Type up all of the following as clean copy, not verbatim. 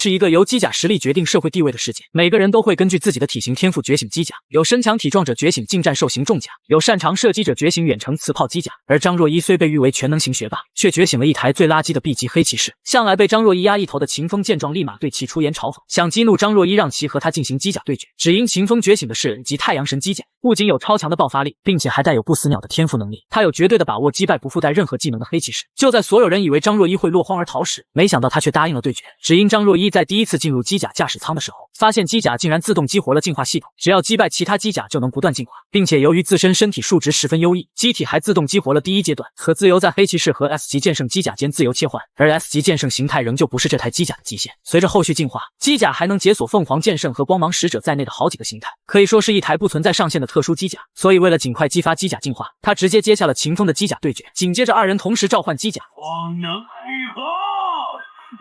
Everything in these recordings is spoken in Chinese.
是一个由机甲实力决定社会地位的世界，每个人都会根据自己的体型天赋觉醒机甲，有身强体壮者觉醒近战兽型重甲，有擅长射击者觉醒远程磁炮机甲。而张若昕虽被誉为全能型学霸，却觉醒了一台最垃圾的 B 级黑骑士。向来被张若昕压一头的秦风见状，立马对其出言嘲讽，想激怒张若昕，让其和他进行机甲对决。只因秦风觉醒的是及太阳神机甲，不仅有超强的爆发力，并且还带有不死鸟的天赋能力，他有绝对的把握击败不附带任何技能的黑骑士。就在所有人以为张若昕会落荒而逃时，没想到他却答应了对决。只因张若昕在第一次进入机甲驾驶舱的时候，发现机甲竟然自动激活了进化系统，只要击败其他机甲就能不断进化，并且由于自身身体数值十分优异，机体还自动激活了第一阶段，可自由在黑骑士和 S 级剑圣机甲间自由切换。而 S 级剑圣形态仍旧不是这台机甲的极限，随着后续进化，机甲还能解锁凤凰剑圣和光芒使者在内的好几个形态，可以说是一台不存在上限的特殊机甲。所以为了尽快激发机甲进化，他直接接下了秦风的机甲对决。紧接着二人同时召唤机甲，光能愈合，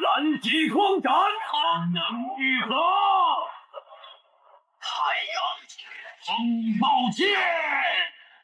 蓝极光斩，光能愈合，太阳风暴剑。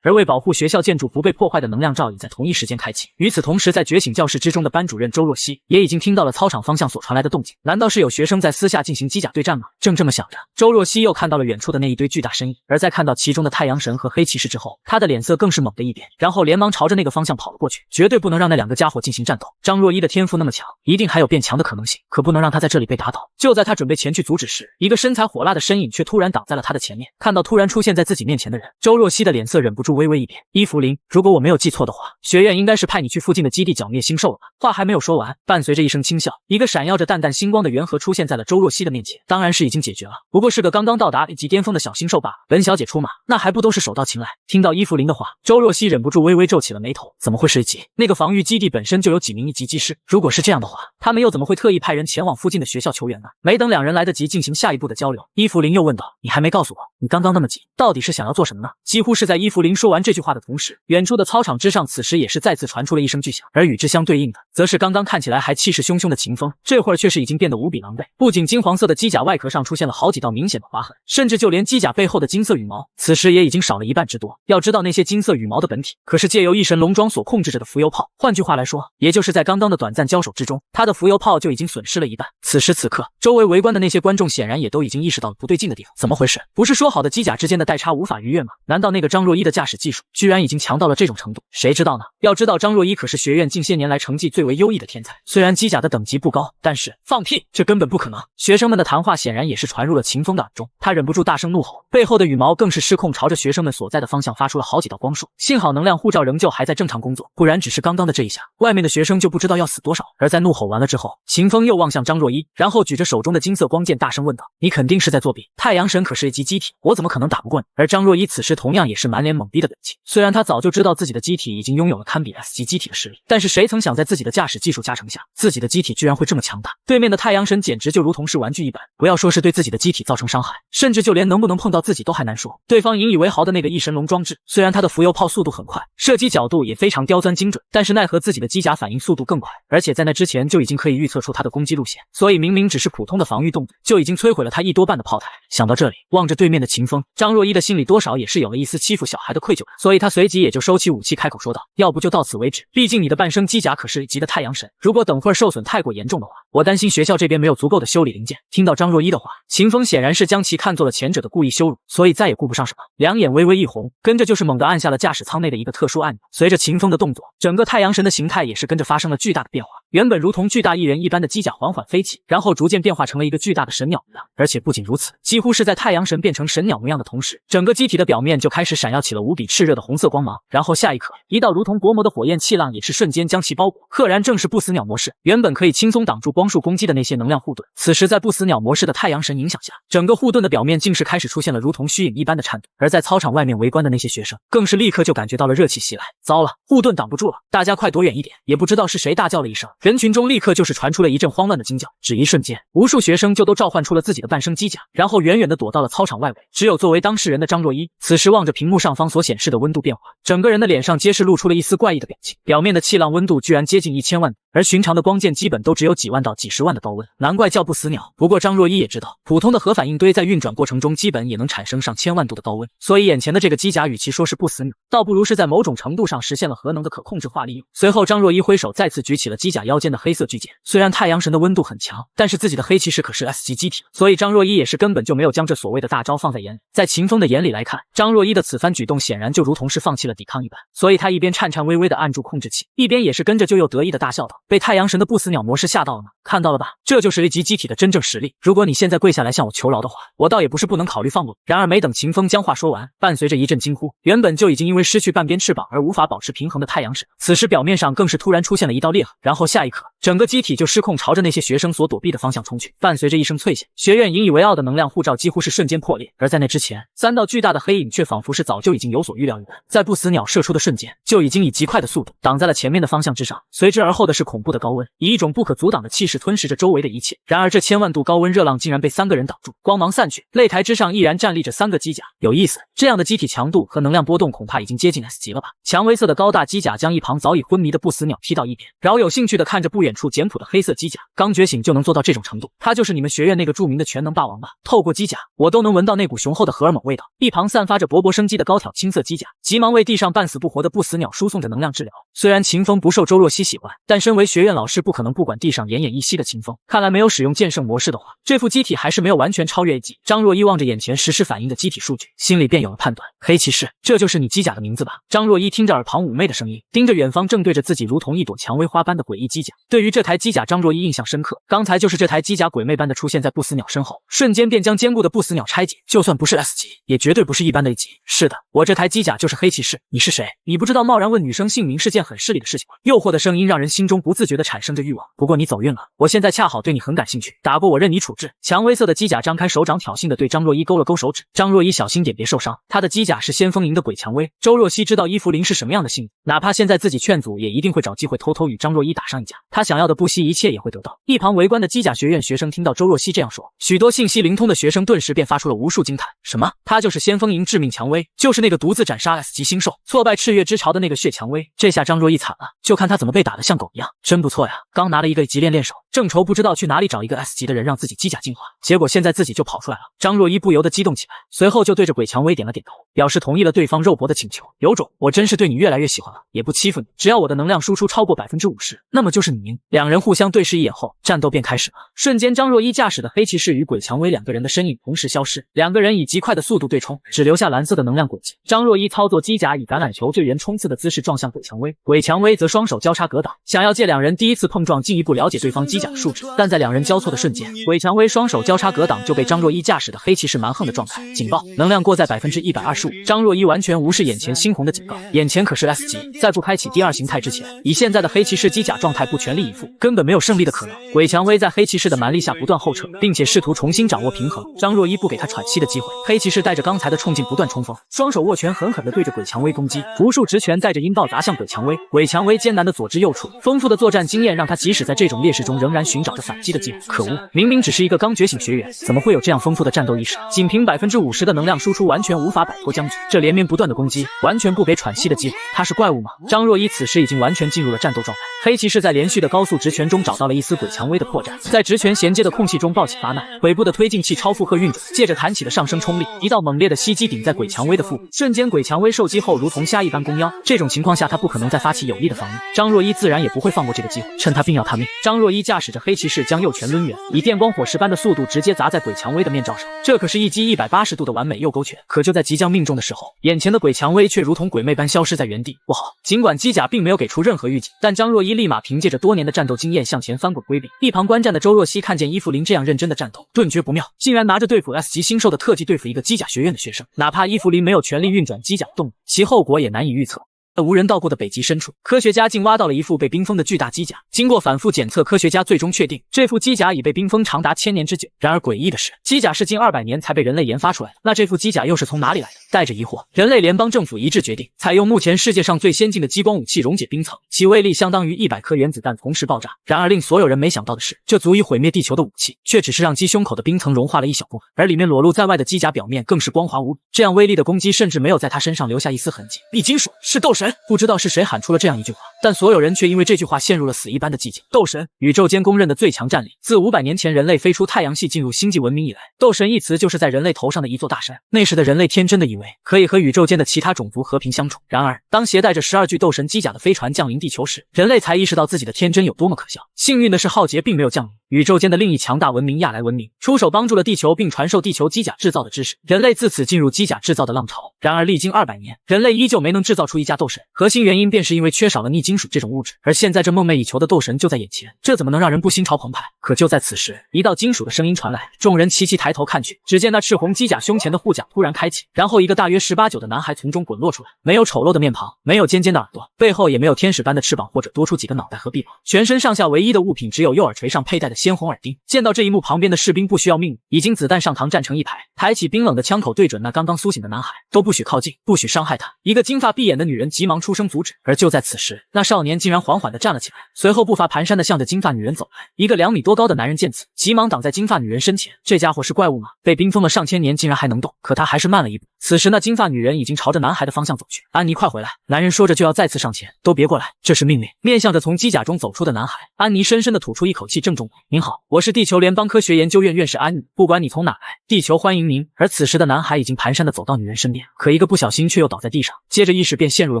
而为保护学校建筑不被破坏的能量罩也在同一时间开启。与此同时，在觉醒教室之中的班主任周若曦也已经听到了操场方向所传来的动静，难道是有学生在私下进行机甲对战吗？正这么想着，周若曦又看到了远处的那一堆巨大身影，而在看到其中的太阳神和黑骑士之后，他的脸色更是猛地一变，然后连忙朝着那个方向跑了过去。绝对不能让那两个家伙进行战斗，张若昕的天赋那么强，一定还有变强的可能性，可不能让他在这里被打倒。就在他准备前去阻止时，一个身材火辣的身影却突然挡在了他的前面。看到突然出现在自己面前的人，周若曦的脸色忍不住微微一变。伊芙琳，如果我没有记错的话，学院应该是派你去附近的基地剿灭星兽了吧？话还没有说完，伴随着一声轻笑，一个闪耀着淡淡星光的圆核出现在了周若曦的面前。当然是已经解决了，不过是个刚刚到达 A 级巅峰的小星兽罢了。本小姐出马，那还不都是手到擒来？听到伊芙琳的话，周若曦忍不住微微皱起了眉头。怎么会是1级？那个防御基地本身就有几名1级技师，如果是这样的话，他们又怎么会特意派人前往附近的学校求援呢？没等两人来得及进行下一步的交流，伊芙琳又问道：“你还没告诉我，你刚刚那么急，到底是想要做什么呢？”几乎是在伊芙琳说完这句话的同时，远处的操场之上此时也是再次传出了一声巨响，而与之相对应的，则是刚刚看起来还气势汹汹的秦风，这会儿却是已经变得无比狼狈。不仅金黄色的机甲外壳上出现了好几道明显的划痕，甚至就连机甲背后的金色羽毛，此时也已经少了一半之多。要知道那些金色羽毛的本体，可是借由异神龙装所控制着的浮游炮。换句话来说，也就是在刚刚的短暂交手之中，他的浮游炮就已经损失了一半。此时此刻，周围围观的那些观众显然也都已经意识到了不对劲的地方。怎么回事？不是说好的机甲之间的代差无法逾越吗？难道那个张若昕的驾驶技术居然已经强到了这种程度？谁知道呢？要知道张若昕可是学院近些年来成绩最为优异的天才，虽然机甲的等级不高，但是放屁，这根本不可能。学生们的谈话显然也是传入了秦风的耳中，他忍不住大声怒吼，背后的羽毛更是失控朝着学生们所在的方向发出了好几道光束。幸好能量护罩仍旧还在正常工作，不然只是刚刚的这一下，外面的学生就不知道要死多少。而在怒吼完了之后，秦风又望向张若昕，然后举着手中的金色光剑大声问道：“你肯定是在作弊？太阳神可是1级机体，我怎么可能打不过你？”而张若昕此时同样也是满脸懵逼的表情，虽然他早就知道自己的机体已经拥有了堪比 S 级机体的实力，但是谁曾想在自己的驾驶技术加成下，自己的机体居然会这么强大。对面的太阳神简直就如同是玩具一般，不要说是对自己的机体造成伤害，甚至就连能不能碰到自己都还难说。对方引以为豪的那个异神龙装置，虽然它的浮游炮速度很快，射击角度也非常刁钻精准，但是奈何自己的机甲反应速度更快，而且在那之前就已经可以预测出它的攻击路线，所以明明只是普通的防御动作，就已经摧毁了它1多半的炮台。想到这里，望着对面的秦风，张若昕的心里多少也是有了一丝欺负小孩的愧疚感，所以他随即也就收起武器开口说道：“要不就到此为止，毕竟你的半生机甲可是1级的太阳神，如果等会儿受损太过严重的话，我担心学校这边没有足够的修理零件。”听到张若昕的话，秦风显然是将其看作了前者的故意羞辱，所以再也顾不上什么，两眼微微一红，跟着就是猛地按下了驾驶舱内的一个特殊按钮。随着秦风的动作，整个太阳神的形态也是跟着发生了巨大的变化，原本如同巨大艺人一般的机甲缓缓飞起，然后逐渐变化成了一个巨大的神鸟模样。而且不仅如此，几乎是在太阳神变成神鸟模样的同时，整个机体的表面就开始闪耀起了无比炽热的红色光芒，然后下一刻，一道如同薄膜的火焰气浪也是瞬间将其包裹，赫然正是不死鸟模式。原本可以轻松挡住光束攻击的那些能量护盾，此时在不死鸟模式的太阳神影响下，整个护盾的表面竟是开始出现了如同虚影一般的颤抖。而在操场外面围观的那些学生，更是立刻就感觉到了热气袭来。糟了，护盾挡不住了，大家快躲远一点！也不知道是谁大叫了一声，人群中立刻就是传出了一阵慌乱的惊叫。只一瞬间，无数学生就都召唤出了自己的半生机甲，然后远远的躲到了操场外围。只有作为当事人的张若昕，此时望着屏幕上方所所显示的温度变化，整个人的脸上皆是露出了一丝怪异的表情，表面的气浪温度居然接近1000万度，而寻常的光剑基本都只有几万到几十万的高温，难怪叫不死鸟。不过张若依也知道，普通的核反应堆在运转过程中基本也能产生上千万度的高温，所以眼前的这个机甲与其说是不死鸟，倒不如是在某种程度上实现了核能的可控制化利用。随后张若依挥手再次举起了机甲腰间的黑色巨剑，虽然太阳神的温度很强，但是自己的黑骑士可是 S 级机体，所以张若依也是根本就没有将这所谓的大招放在眼里。在秦风的眼里来看，张若依的此番举动显然就如同是放弃了抵抗一般，所以他一边颤颤巍巍地按住控制器，一边也是跟着就又得意的大笑道：“被太阳神的不死鸟模式吓到了吗？看到了吧，这就是 A 级机体的真正实力。如果你现在跪下来向我求饶的话，我倒也不是不能考虑放过你。”然而没等秦风将话说完，伴随着一阵惊呼，原本就已经因为失去半边翅膀而无法保持平衡的太阳神，此时表面上更是突然出现了一道裂痕，然后下一刻，整个机体就失控朝着那些学生所躲避的方向冲去。伴随着一声脆响，学院引以为傲的能量护罩几乎是瞬间破裂，而在那之前，3道巨大的黑影却仿佛是早就已经有所预料一般，在不死鸟射出的瞬间，就已经以极快的速度挡在了前面的方向之上，随之而后的是恐怖的高温，以一种不可阻挡的气势吞噬着周围的一切。然而这千万度高温热浪竟然被3个人挡住，光芒散去，擂台之上依然站立着3个机甲。有意思，这样的机体强度和能量波动恐怕已经接近 S 级了吧？蔷薇色的高大机甲将一旁早已昏迷的不死鸟踢到一边，饶有兴趣地看着不远处简朴的黑色机甲。刚觉醒就能做到这种程度，他就是你们学院那个著名的全能霸王吧？透过机甲，我都能闻到那股雄厚的荷尔蒙味道。一旁散发着勃勃生机的高挑青色机甲，急忙为地上半死不活的不死鸟输送着能量治疗。虽然秦风不受周若曦喜欢，但身为学院老师，不可能不管地上奄奄一息的秦风。看来没有使用剑圣模式的话，这副机体还是没有完全超越一级。张若依望着眼前实时反应的机体数据，心里便有了判断。黑骑士，这就是你机甲的名字吧？张若依听着耳旁妩媚的声音，盯着远方正对着自己如同一朵蔷薇花般的诡异机甲。对于这台机甲，张若依印象深刻。刚才就是这台机甲鬼魅般的出现在不死鸟身后，瞬间便将坚固的不死鸟拆解。就算不是 S 级，也绝对不是一般的 A 级。是的，我这台机甲就是黑骑士。你是谁？你不知道贸然问女生姓名是件很失礼的事情吗？诱惑的声音让人心中不自觉地产生着欲望。不过你走运了，我现在恰好对你很感兴趣，打过我任你处置。蔷薇色的机甲张开手掌，挑衅地对张若依勾了勾手指。张若依小心点，别受伤。他的机甲是先锋营的鬼蔷薇。周若曦知道伊芙琳是什么样的性子，哪怕现在自己劝阻，也一定会找机会偷偷与张若依打上一架。他想要的不惜一切也会得到。一旁围观的机甲学院学生听到周若曦这样说，许多信息灵通的学生顿时便发出了无数惊叹。什么？他就是先锋营致命蔷薇，就是那个独自斩杀 S 级星兽，挫败赤月之潮的那个血蔷薇。这下张若依惨了，就看他怎么被打得像狗一样。真不错呀，刚拿了一个级练手，正愁不知道去哪里找一个 S 级的人让自己机甲进化，结果现在自己就跑出来了。张若依不由得激动起来，随后就对着鬼蔷薇点了点头，表示同意了对方肉搏的请求。有种，我真是对你越来越喜欢了，也不欺负你，只要我的能量输出超过 50%， 那么就是你赢。两人互相对视一眼后，战斗便开始了。瞬间，张若依驾驶的黑骑士与鬼蔷薇2个人的身影同时消失，两个人以极快的速度对冲，只留下蓝色的能量轨迹。张若依操作机甲以橄榄球队员冲刺的姿势撞向鬼蔷薇，鬼蔷薇则双手交叉格挡，想要借两人第一次碰撞进一步了解对方机甲的数值。但在两人交错的瞬间，鬼蔷薇双手交叉格挡就被张若依驾驶的黑骑士蛮横的撞开。警报，能量过载 125%。张若依完全无视眼前猩红的警告，眼前可是 S 级，在不开启第2形态之前，以现在的黑骑士机甲状态不全力以赴，根本没有胜利的可能。鬼蔷薇在黑骑士的蛮力下不断后撤，并且试图重新掌握平衡。张若依不给他喘息的机会，黑骑士带着刚才的冲劲不断冲锋，双手握拳狠狠地对着鬼蔷薇攻击，无数直拳带着阴道砸向鬼蔷薇。鬼蔷薇艰难的左支右绌，丰富的作战经验让他即使在这种劣势中仍然寻找着反击的机会。可恶，明明只是一个刚觉醒学员，怎么会有这样丰富的战斗意识？仅凭 50% 的能量输出完全无法摆脱僵局，这连绵不断的攻击完全不给喘息的机会，他是怪物吗？张若依此时已经完全进入了战斗状态。黑骑士在连续的高速直拳中找到了一丝鬼蔷薇的破绽，在直拳衔接的空隙中抱起发难，腿部的推进器超负荷运转，借着弹起的上升冲力，一道猛烈的袭击顶在鬼蔷薇的腹部，瞬间鬼蔷薇受击后如同虾一般弓腰。这种情况下他不可能再发起有力的防御，张若依自然也不会放过这个机会，趁他病要他命。张若依驾驶着黑骑士将右拳抡圆，以电光火石般的速度直接砸在鬼蔷薇的面罩上，这可是一击180度的完美右勾拳。可就在即将命中的时候，眼前的鬼蔷薇却如同鬼魅般消失在原地。不好！尽管机甲并没有给出任何预警，但张若依立马凭借着多年的战斗经验向前翻滚规避。一旁观战的周若曦看见伊芙琳这样认真的战斗，顿觉不妙，竟然拿着对付 S 级星兽的特技对付一个机甲学院的学生，哪怕伊芙琳没有全力运转机甲动力，其后果也难以预测。无人到过的北极深处，科学家竟挖到了一副被冰封的巨大机甲。经过反复检测，科学家最终确定这副机甲已被冰封长达1000年之久。然而诡异的是，机甲是近200年才被人类研发出来的，那这副机甲又是从哪里来的？带着疑惑，人类联邦政府一致决定采用目前世界上最先进的激光武器溶解冰层，其威力相当于100颗原子弹同时爆炸。然而令所有人没想到的是，这足以毁灭地球的武器，却只是让鸡胸口的冰层融化了一小部分，而里面裸露在外的机甲表面更是光滑无比。这样威力的攻击甚至没有在他身上留下一丝痕迹。逆金属是斗神，不知道是谁喊出了这样一句话，但所有人却因为这句话陷入了死一般的寂静。斗神，宇宙间公认的最强战力。自500年前人类飞出太阳系进入星际文明以来，斗神一词就是在人类头上的一座大山。那时的人类天真的以为可以和宇宙间的其他种族和平相处。然而，当携带着12具斗神机甲的飞船降临地球时，人类才意识到自己的天真有多么可笑。幸运的是，浩劫并没有降临。宇宙间的另一强大文明亚来文明出手帮助了地球，并传授地球机甲制造的知识，人类自此进入机甲制造的浪潮。然而历经200年，人类依旧没能制造出一架斗神，核心原因便是因为缺少了逆金属这种物质。而现在这梦寐以求的斗神就在眼前，这怎么能让人不心潮澎湃？可就在此时，一道金属的声音传来，众人齐齐抬头看去，只见那赤红机甲胸前的护甲突然开启，然后一个大约18、9的男孩从中滚落出来，没有丑陋的面庞，没有尖尖的耳朵，背后也没有天使般的翅膀或者多出几个脑袋和臂膀，全身上下唯一的物品只有右耳垂上佩戴的鲜红耳钉。见到这一幕，旁边的士兵不需要命令，已经子弹上膛站成一排，抬起冰冷的枪口对准那刚刚苏醒的男孩，都不许靠近，不许伤害他。一个金发碧眼的女人急忙出声阻止，而就在此时，那少年竟然缓缓地站了起来，随后步伐蹒跚地向着金发女人走来。一个2米多高的男人见此，急忙挡在金发女人身前。这家伙是怪物吗？被冰封了上千年，竟然还能动？可他还是慢了一步。此时那金发女人已经朝着男孩的方向走去。安妮，快回来！男人说着就要再次上前。都别过来，这是命令。面向着从机甲中走出的男孩，安妮深深地吐出一口气，郑重道：您好，我是地球联邦科学研究院院士安妮，不管你从哪来，地球欢迎您。而此时的男孩已经蹒跚地走到女人身边，可一个不小心却又倒在地上，接着意识便陷入了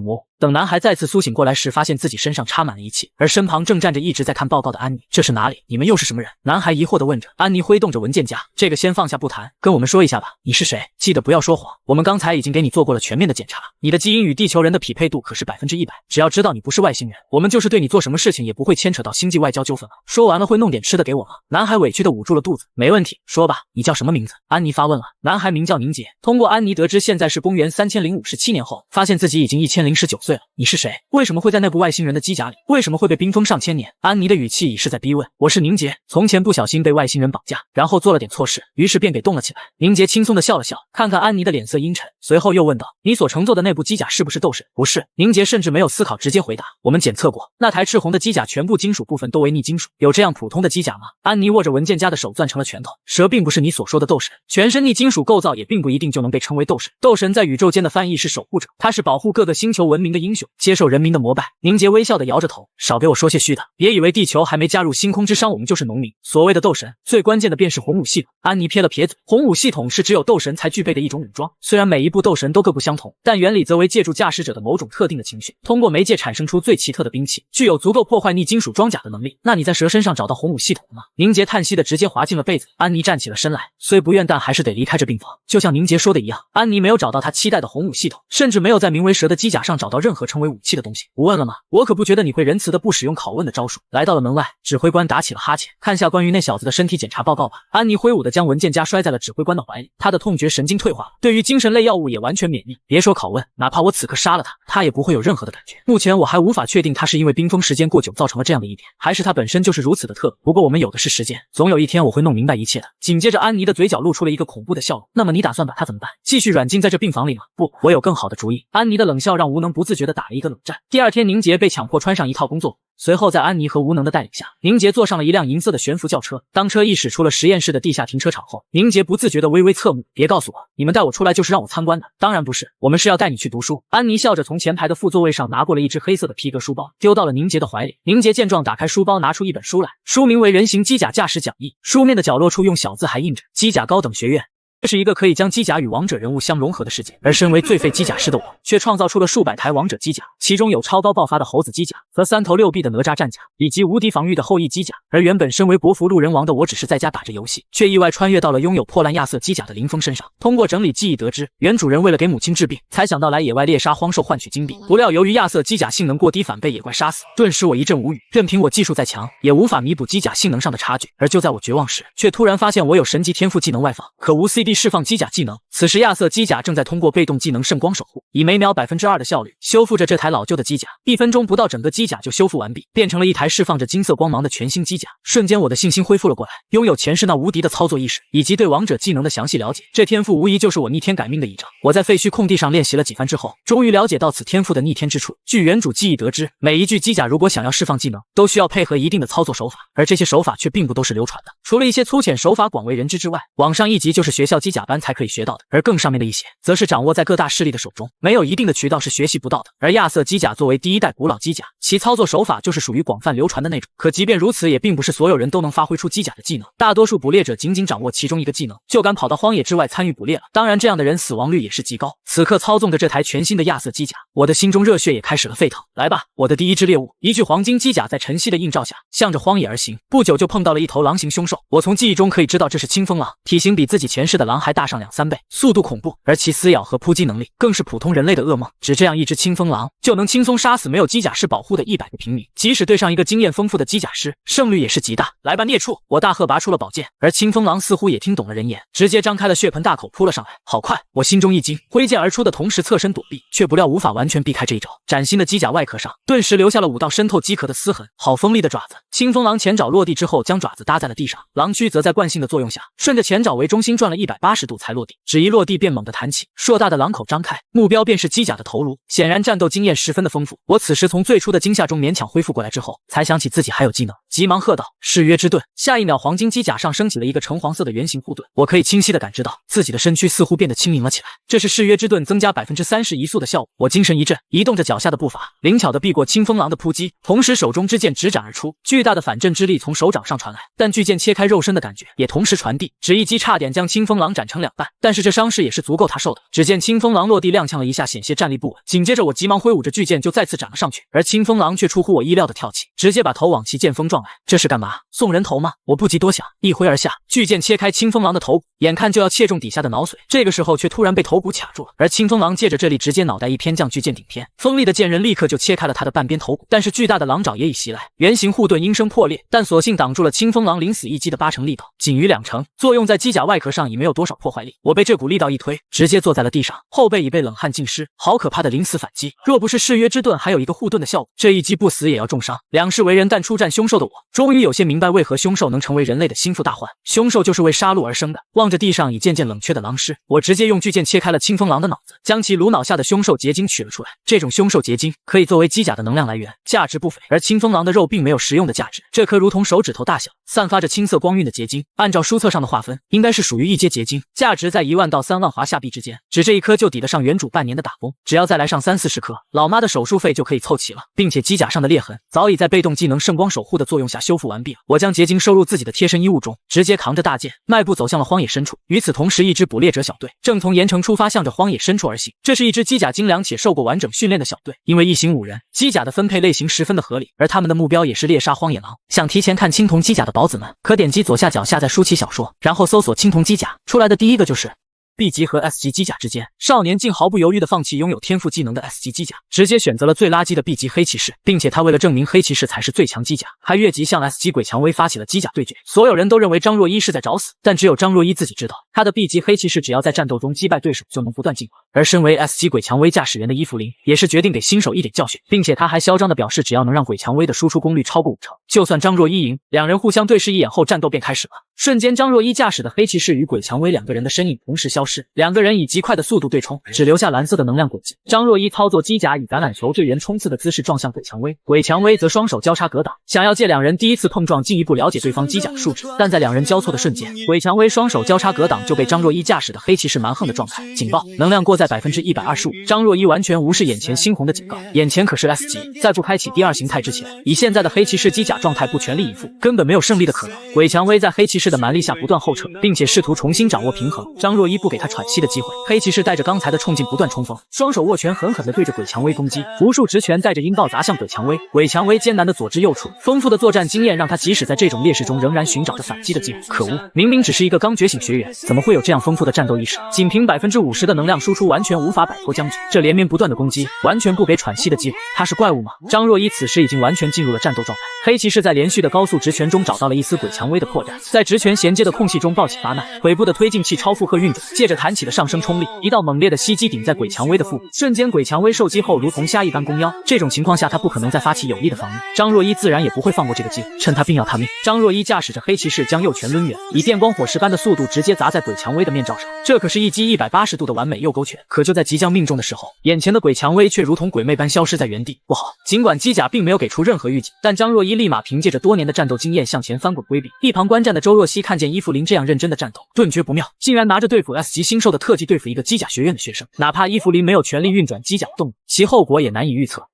模糊。等男孩再次苏醒过来时，发现自己身上插满了仪器，而身旁正站着一直在看报告的安妮。这是哪里？你们又是什么人？男孩疑惑地问着。安妮挥动着文件夹，这个先放下不谈，跟我们说一下吧，你是谁？记得不要说谎，我们刚才已经给你做过了全面的检查，你的基因与地球人的匹配度可是100%，只要知道你不是外星人，我们就是对你做什么事情也不会牵扯到星际外交纠纷了。说完了，会弄点吃的给我吗？男孩委屈地捂住了肚子。没问题，说吧，你叫什么名字？安妮发问了。男孩名叫宁杰。通过安妮得知现在是公元3057年后，发现自己已经1019岁了。你是谁？为什么会在那部外星人的机甲里？为什么会被冰封上千年？安妮的语气已是在逼问。我是宁杰，从前不小心被外星人绑架，然后做了点错事，于是便给冻了起来。宁杰轻松地笑了笑，看看安妮的脸色阴沉，随后又问道：你所乘坐的那部机甲是不是斗神？不是。宁杰甚至没有思考，直接回答：我们检测过，那台赤红的机甲全部金属部分都为逆金属。有这样普通的机甲吗？安妮握着文件夹的手攥成了拳头。蛇并不是你所说的斗神，全身逆金属构造也并不一定就能被称为斗神。斗神在宇宙间的翻译是守护者，他是保护各个星球文明的英雄，接受人民的膜拜。宁杰微笑地摇着头，少给我说些虚的，别以为地球还没加入星空之殇我们就是农民。所谓的斗神，最关键的便是红武系统。安妮撇了撇嘴，红武系统是只有斗神才具备的一种武装，虽然每一部斗神都各不相同，但原理则为借助驾驶者的某种特定的情绪，通过媒介产生出最奇特的兵器，具有足够破坏逆金属装甲的能力。那你在蛇身上找到红武系统了吗？宁杰叹息的直接滑进了被子。安妮站起了身来，虽不愿但还是得离开这病房。就像宁杰说的一样，安妮没有找到她期待的红武系统，甚至没有在名为蛇的机甲上找到任何称为武器的东西。不问了吗？我可不觉得你会仁慈的不使用拷问的招数。来到了门外，指挥官打起了哈欠，看下关于那小子的身体检查报告吧。安妮挥舞的将文件夹摔在了指挥官的怀里，他的痛觉神经退化了，对于精神类药物也完全免疫。别说拷问，哪怕我此刻杀了他，他也不会有任何的感觉。目前我还无法确定他是因为冰封时间过久造成了这样的一点，还是他本身就是如此的特别。不过我们有的是时间，总有一天我会弄明白一切的。紧接着安妮的嘴角露出了一个恐怖的笑容。那么你打算把他怎么办？继续软禁在这病房里吗？不，我有更好的主意。安妮的冷笑让吴能不自觉地打了一个冷战。第二天，宁杰被强迫穿上一套工作服，随后在安妮和吴能的带领下，宁杰坐上了一辆银色的悬浮轿车。当车一驶出了实验室的地下停车场后，宁杰不自觉地微微侧目。别告诉我，你们带我出来就是让我参观的？当然不是，我们是要带你去读书。安妮笑着从前排的副座位上拿过了一只黑色的皮革书包，丢到了宁杰的怀里。宁杰见状，打开书包，拿出一本书来，书名为《人形机甲驾驶讲义》，书面的角落处用小字还印着机甲高等学院。这是一个可以将机甲与王者人物相融合的世界，而身为最废机甲师的我，却创造出了数百台王者机甲，其中有超高爆发的猴子机甲和3头6臂的哪吒战甲，以及无敌防御的后羿机甲。而原本身为国服路人王的我，只是在家打着游戏，却意外穿越到了拥有破烂亚瑟机甲的林峰身上。通过整理记忆得知，原主人为了给母亲治病，才想到来野外猎杀荒兽换取金币，不料由于亚瑟机甲性能过低，反被野怪杀死。顿时我一阵无语，任凭我技术再强，也无法弥补机甲性能上的差距。而就在我绝望时，却突然发现我有神级天赋技能外放，可无 CD 地释放机甲技能。此时亚瑟机甲正在通过被动技能圣光守护，以每秒2%的效率修复着这台老旧的机甲，1分钟不到，整个机甲就修复完毕，变成了一台释放着金色光芒的全新机甲。瞬间我的信心恢复了过来，拥有前世那无敌的操作意识，以及对王者技能的详细了解，这天赋无疑就是我逆天改命的一仗。我在废墟空地上练习了几番之后，终于了解到此天赋的逆天之处。据原主记忆得知，每一具机甲如果想要释放技能，都需要配合一定的操作手法，而这些手法却并不都是流传的。除了一些粗浅手法广为人知之外，网上一级就是学校机甲班才可以学到的，而更上面的一些，则是掌握在各大势力的手中，没有一定的渠道是学习不到的。而亚瑟机甲作为第一代古老机甲，其操作手法就是属于广泛流传的那种。可即便如此，也并不是所有人都能发挥出机甲的技能，大多数捕猎者仅仅掌握其中一个技能，就敢跑到荒野之外参与捕猎了。当然，这样的人死亡率也是极高。此刻操纵着这台全新的亚瑟机甲，我的心中热血也开始了沸腾。来吧，我的第一只猎物！一具黄金机甲在晨曦的映照下，向着荒野而行。不久就碰到了一头狼形凶兽，我从记忆中可以知道这是青风狼，体型比自己前世的狼还大上2-3倍，速度恐怖，而其撕咬和扑击能力更是普通人类的噩梦。只这样一只青风狼，就能轻松杀死没有机甲师保护的100个平民，即使对上一个经验丰富的机甲师，胜率也是极大。来吧，孽畜！我大喝拔出了宝剑，而青风狼似乎也听懂了人言，直接张开了血盆大口扑了上来。好快！我心中一惊，挥剑而出的同时侧身躲避，却不料无法完全避开这一招。崭新的机甲外壳上顿时留下了5道深透机壳的撕痕，好锋利的爪子！青风狼前爪落地之后，将爪子搭在了地上，狼躯则在惯性的作用下，顺着前爪为中心转了180度才落地，只一落地便猛地弹起，硕大的狼口张开，目标便是机甲的头颅。显然战斗经验十分的丰富。我此时从最初的惊吓中勉强恢复过来之后，才想起自己还有技能，急忙喝道：誓约之盾！下一秒，黄金机甲上升起了一个橙黄色的圆形护盾，我可以清晰的感知到自己的身躯似乎变得轻盈了起来。这是誓约之盾增加30%移速的效果。我精神一振，移动着脚下的步伐，灵巧的避过青风狼的扑击，同时手中之剑直斩而出，巨大的反震之力从手掌上传来，但巨剑切开肉身的感觉也同时传递，只一击差点将青风狼斩成2半，但是这伤势也是足够他受的。只见青风狼落地踉跄了一下，险些站立不稳，紧接着我急忙挥舞着巨剑就再次斩了上去，而青风狼却出乎我意料的跳起，直接把头往其剑锋撞来。这是干嘛？送人头吗？我不及多想，一挥而下，巨剑切开青风狼的头骨，眼看就要切中底下的脑髓，这个时候却突然被头骨卡住了，而青风狼借着这里直接脑袋一偏，将巨剑顶天，锋利的剑刃立刻就切开了他的半边头骨，但是巨大的狼爪也已袭来，圆形护盾应声破裂，但所幸挡住了青风狼临死一击的80%力道，仅余2成，作用在机甲外壳上已没有多少破坏力。我被这股力道一推，直接坐在了地上，后背已被冷汗浸湿，好可怕的临死反击！若不是誓约之盾还有一个护盾的效果，这一击不死也要重伤。两世为人但初战凶兽的我，终于有些明白为何凶兽能成为人类的心腹大患。凶兽就是为杀戮而生的。望着地上已渐渐冷却的狼尸，我直接用巨剑切开了青风狼的脑子，将其颅脑下的凶兽结晶取了出来。这种凶兽结晶可以作为机甲的能量来源，价值不菲。而青风狼的肉并没有食用的价值，这颗如同手指头大小，散发着青色光晕的结晶，按照书册上的划分，应该是属于一阶结晶，价值在1万到3万华夏币之间。只这一颗就抵得上原主半年的打工，只要再来上30-40颗，老妈的手术费就可以凑齐了。并且机甲上的裂痕早已在被动技能圣光守护的作用下修复完毕了。我将结晶收入自己的贴身衣物中，直接扛着大剑，迈步走向了荒野深处。与此同时，一支捕猎者小队正从盐城出发，向着荒野深处而行。这是一支机甲精良且受过完整训练的小队，因为一行5人，机甲的分配类型十分的合理，而他们的目标也是猎杀荒野狼。想提前看青铜机甲的宝子们，可点击左下角下载书旗小说，然后搜索青铜机甲，出来的第一个就是B 级和 S 级机甲之间，少年竟毫不犹豫地放弃拥有天赋技能的 S 级机甲，直接选择了最垃圾的 B 级黑骑士，并且他为了证明黑骑士才是最强机甲，还越级向 S 级鬼蔷薇发起了机甲对决。所有人都认为张若依是在找死，但只有张若依自己知道，他的 B 级黑骑士只要在战斗中击败对手就能不断进化。而身为 S 级鬼蔷薇驾驶员的伊芙琳也是决定给新手一点教训，并且他还嚣张地表示，只要能让鬼蔷薇的输出功率超过5成，就算张若依赢。两人互相对视一眼后，战斗便开始了。瞬间，张若依驾驶的黑骑士与鬼蔷薇2个人的身影同时消失，两个人以极快的速度对冲，只留下蓝色的能量轨迹。张若依操作机甲以橄榄球队员冲刺的姿势撞向鬼蔷薇，鬼蔷薇则双手交叉格挡，想要借两人第一次碰撞进一步了解对方机甲的素质。但在两人交错的瞬间，鬼蔷薇双手交叉格挡就被张若依驾驶的黑骑士蛮横的撞开。警报，能量过载125%。张若依完全无视眼前猩红的警告，眼前可是 S 级，在不开启第2形态之前，以现在的黑骑士机甲状态不全力以赴，根本没有胜利的可能。鬼蔷薇在黑骑士的蛮力下不断后撤，并且试图重新掌握平衡。张若依不给他喘息的机会，黑骑士带着刚才的冲劲不断冲锋，双手握拳狠狠地对着鬼蔷薇攻击，无数直拳带着音爆砸向鬼蔷薇。鬼蔷薇艰难的左支右绌，丰富的作战经验让他即使在这种劣势中仍然寻找着反击的机会。可恶，明明只是一个刚觉醒学员，怎么会有这样丰富的战斗意识？仅凭50%的能量输出完全无法摆脱将军，这连绵不断的攻击完全不给喘息的机会，他是怪物吗？张若依此时已经完全进入了战斗状态，黑骑士在连续的高速直拳中找到了一丝鬼蔷薇的破绽，在直拳衔接的空隙中暴起发难，腿部的推进器超负荷运转，借着弹起的上升冲力，一道猛烈的袭击顶在鬼蔷薇的腹部，瞬间鬼蔷薇受击后如同虾一般弓腰。这种情况下，他不可能再发起有力的防御，张若依自然也不会放过这个机会，趁他病要他命。张若依驾驶着黑骑士将右拳抡圆，以电光火石般的速度直接砸在鬼蔷薇的面罩上，这可是一击180度的完美右勾拳。可就在即将命中的时候，眼前的鬼蔷薇却如同鬼魅般消失在原地。不好！尽管机甲并没有给出任何预警，但张若依立马凭借着多年的战斗经验向前翻滚规避。一旁观战的周若曦看见伊芙琳这样认真的战斗，顿觉不妙，竟然拿着对付 S 级新兽的特技对付一个机甲学院的学生。哪怕伊芙琳没有全力运转机甲的动力，其后果也难以预测。